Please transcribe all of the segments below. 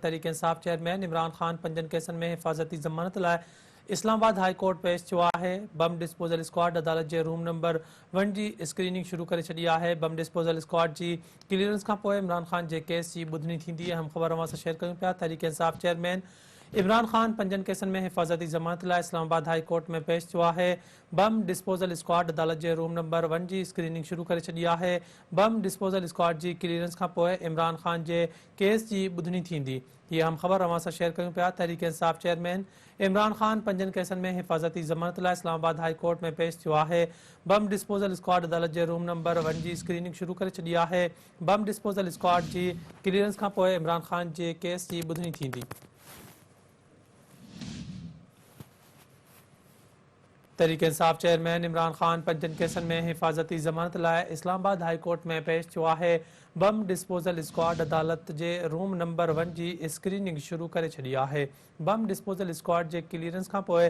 Tehreek Insaf chairman Imran Khan पंजन केसनि में हिफ़ाज़ती ज़मानत लाइ इस्लामाबाद हाई कोर्ट पेश थियो आहे। बम डिस्पोजल स्क्वाड अदालत जे रूम नंबर 1 जी स्क्रीनिंग शुरू करे छॾी आहे। बम डिस्पोजल स्क्वाड जी क्लीयरेंस खां पोइ इमरान खान जे केस जी ॿुधणी थींदी। अहम ख़बर अवां सां शेयर कयूं पिया। तहरीक इंसाफ चेयरमैन इमरान खान पंजन केसनि में हिफ़ाज़ती ज़मानत लाइ इस्लामाबाद हाई कोर्ट में पेश थियो आहे। बम डिस्पोजल स्क्वाड अदालत जे रूम नंबर 1 जी स्क्रीनिंग शुरू करे छॾी आहे। बम डिस्पोजल स्क्वाड जी क्लीयरेंस खां पोइ इमरान खान जे केस जी ॿुधणी थींदी। ये हम ख़बर अवां सां शेयर कयूं पिया। तहरीक इंसाफ चेयरमैन इमरान खान पंजन केसनि में हिफ़ाज़ती ज़मानत लाइ इस्लामाबाद हाई कोर्ट में पेश थियो आहे। बम डिस्पोजल स्क्वाड अदालत जे रूम नंबर 1 जी स्क्रीनिंग शुरू करे छॾी आहे। बम डिस्पोजल स्क्वाड जी क्लीयरेंस खां पोइ इमरान खान जे केस जी ॿुधणी थींदी। तहरीक इंसाफ चेयरमैन इमरान खान पंजन केसनि में हिफ़ाज़ती ज़मानत लाइ इस्लामाबाद हाई कोर्ट में पेश थियो आहे। बम डिस्पोजल स्क्वाड अदालत जे रूम नंबर 1 जी स्क्रीनिंग शुरू करे छॾी आहे। बम डिस्पोजल स्क्वाड जे क्लीयरेंस खां पोइ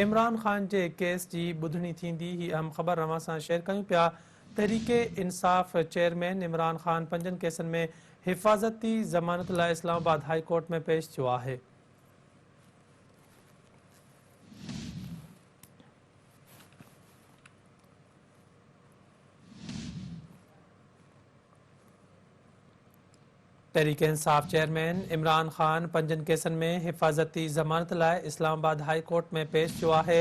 इमरान खान जे केस जी ॿुधणी थींदी। ही अहम ख़बर अवां सां शेयर कयूं पिया। तहरीक इंसाफ चेयरमैन इमरान खान पंजन केसनि में हिफ़ाज़ती ज़मानत लाइ इस्लामाबाद हाई कोर्ट में पेश थियो आहे। तहरीक इंसाफ चेयरमैन इमरान खान पंजन केसनि में हिफ़ाज़ती ज़मानत लाइ इस्लामाबाद हाई कोर्ट में पेश थियो आहे।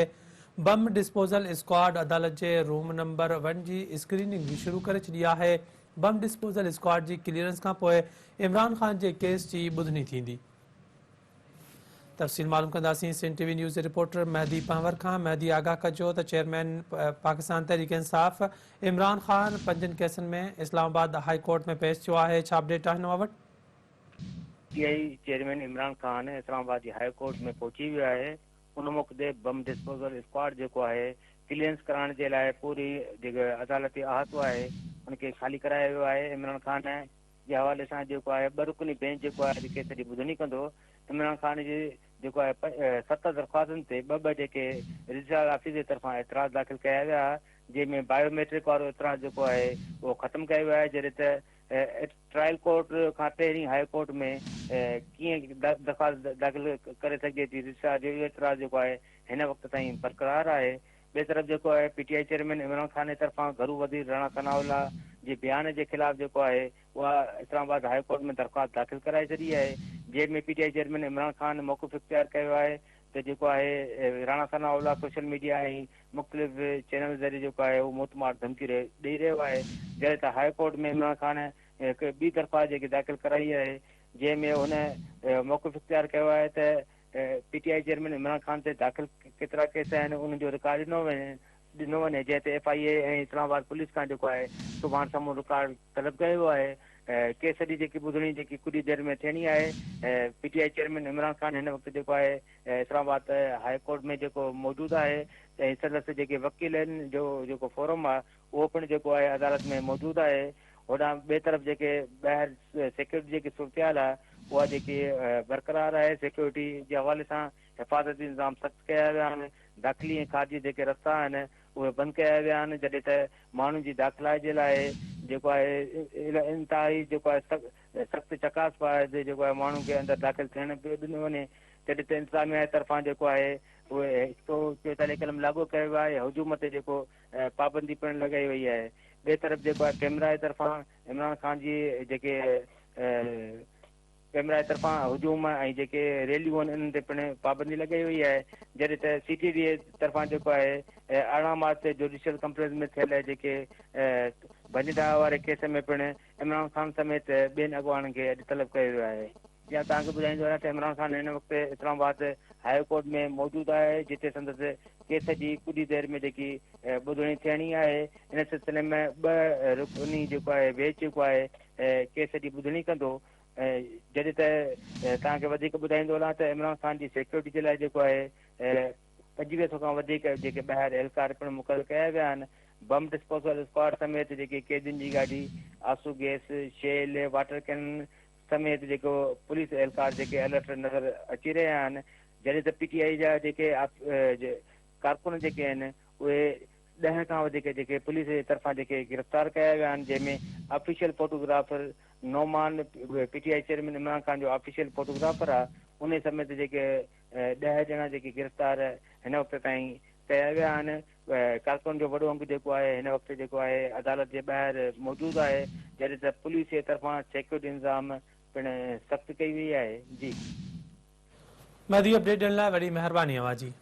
बम डिस्पोजल स्क्वाड अदालत जे रूम नंबर 1 जी स्क्रीनिंग शुरू करे छॾी आहे। बम डिस्पोजल स्क्वाड जी क्लीयरेंस खां पोइ इमरान खान जे केस जी ॿुधणी थींदी। तफ़सील मालूम कंदासीं सिंध टीवी न्यूज़ जे रिपोर्टर महदी पंवर खां। महदी आगाह कजो त चेयरमैन पाकिस्तान तहरीक इंसाफ इमरान खान पंजन केसनि में इस्लामाबाद हाई कोर्ट में पेश थियो आहे। छा अपडेट आहे हिन वटि? Chairman Imran Khan Islamabad high court में पहुची वियो आहे। उन मौक़े बम डिस्पोजल स्क्वाड जेको आहे क्लीयरेंस कराइण जे लाइ पूरी जेको अदालती अहातो आहे उनखे ख़ाली करायो वियो आहे। इमरान खान जे हवाले सां जेको आहे ॿ रुकनी बेंच जेको आहे केस जी ॿुधणी कंदो। इमरान खान जी जेको आहे 7 दरख़्वास्तुनि ते ॿ जेके रजिस्ट्रार ऑफिस जे तरफ़ां एतिराज़ दाख़िल कया विया, जंहिंमें बायोमेट्रिक वारो एतिराज़ जेको आहे उहो ख़तमु कयो वियो आहे। जॾहिं त ट्रायल कोर्ट खां पहिरीं हाई कोर्ट में कीअं दरख़्वास्त दाख़िल करे सघिजे थी, रजिस्ट्रार जो इहो एतिराज़ जेको आहे हिन वक़्त ताईं बरक़रार आहे। ॿिए तरफ़ जेको आहे PTI चेयरमैन इमरान खान जे तरफ़ां घरू वज़ीर राणा सनाउल्ला जे बयान जे ख़िलाफ़ जेको आहे उहा इस्लामाबाद हाई कोर्ट में दरख़्वास्त दाख़िल कराए छॾी आहे, जंहिंमें PTI चेयरमैन इमरान खान मौक़िफ़ इख़्तियार कयो आहे त जेको आहे राणा सनाउल्ला सोशल मीडिया ऐं मुख़्तलिफ़ चैनल ज़रिए जेको आहे उहो मुतमार धमकी ॾेई रहियो आहे। जॾहिं त हाई कोर्ट में इमरान खान हिकु ॿी दरख़्वास्त जेकी दाख़िल कराई आहे, जंहिंमें हुन मौक़िफ़ इख़्तियार कयो आहे त PTI चेयरमैन इमरान खान ते दाख़िल केतिरा केस आहिनि उनजो रिकॉर्ड ॾिनो वञे, जंहिं ते FIA ऐं इस्लामाबाद पुलिस खां जेको आहे सुभाणे साम्हूं रिकॉर्ड तलब कयो वियो आहे। केस जी जेकी ॿुधणी जेकी कुझु देरि में थियणी आहे। PTI चेयरमैन इमरान खान हिन वक़्तु जेको आहे इस्लामाबाद हाई कोर्ट में जेको मौजूदु आहे ऐं संदसि जेके वकील आहिनि जो जेको फोरम आहे उहो पिणु जेको आहे अदालत में मौजूदु आहे। होॾां ॿिए तरफ़ जेके ॿाहिरि सिक्योरिटी जेकी सूरत आहे उहा जेकी बरक़रार आहे। सिक्योरिटी जे हवाले सां हिफ़ाज़ती इंतज़ाम सख़्तु कया विया आहिनि। दाख़िली ऐं ख़ारिजी जेके रस्ता आहिनि उहे बंदि कया विया आहिनि। जॾहिं त माण्हुनि जी दाख़िला जे लाइ जेको आहे इंतिहाई जेको आहे सख़्तु चकास आहे जेको आहे माण्हुनि खे अंदरि दाख़िल थियण पियो ॾिनो वञे। जॾहिं त इंतिज़ामिया जे तरफ़ां जेको आहे उहे 144 कलम लागू कयो वियो आहे। हुजूम ते जेको पाबंदी पिणु लॻाई वई आहे। ॿिए तरफ़ जेको आहे कैमरा जे तरफ़ां इमरान खान जी जेके कैमरा जे तरफ़ां हुजूम ऐं जेके रैलियूं आहिनि इन्हनि ते पिणु पाबंदी लॻाई वई आहे। जॾहिं त CTD जे तरफ़ां जेको आहे 18 मार्च ते जुडिशियल कंफ्रेंस में थियल जेके भंजडा वारे केस में पिणु इमरान खान समेत ॿियनि अॻवाननि खे अॼु तलब कयो वियो आहे। या तव्हांखे ॿुधाईंदो आहियां त इमरान खान हिन वक़्तु इस्लामाबाद हाई कोर्ट में मौजूदु आहे, जिते संदसि केस जी कुझु देरि में जेकी ॿुधणी थियणी आहे। इन सिलसिले में 2 रुकनी जेको आहे बेंच जेको आहे केस जी ॿुधणी कंदो। जॾहिं त तव्हांखे वधीक ॿुधाईंदो हलां त इमरान खान जी सिक्योरिटी जे लाइ जेको आहे 2500 खां वधीक जेके ॿाहिरि एहलकार पिणु मुक़ररु कया विया आहिनि। बम डिस्पोजल स्क्वाड समेत जेके कैदियुनि जी गाॾी, आंसू गैस, शेल, वाटर कैन समेत जेको पुलिस एहलकार जेके अलर्ट नज़र अची रहिया आहिनि। जॾहिं त PTI जा जेके कारकुन जेके आहिनि उहे 10 खां वधीक जेके पुलिस जे तरफ़ां जेके गिरफ़्तार कया विया आहिनि, जंहिंमें official photographer Noman PTI chairman Imran Khan जो ऑफिशियल फोटोग्राफर आहे उन समेत जेके 10 ॼणा जेके गिरफ़्तार हिन वक़्त ताईं कया विया आहिनि। कारकुन जो वॾो अंग जेको आहे हिन वक़्तु जेको आहे अदालत जे ॿाहिरि मौजूदु आहे, जॾहिं त पुलिस जे तरफ़ां सिक्योरिटी इंतज़ाम पिणु सख़्तु कई वई आहे। जी महदी अपडेट ॾियण लाइ वॾी महिरबानी अवां जी।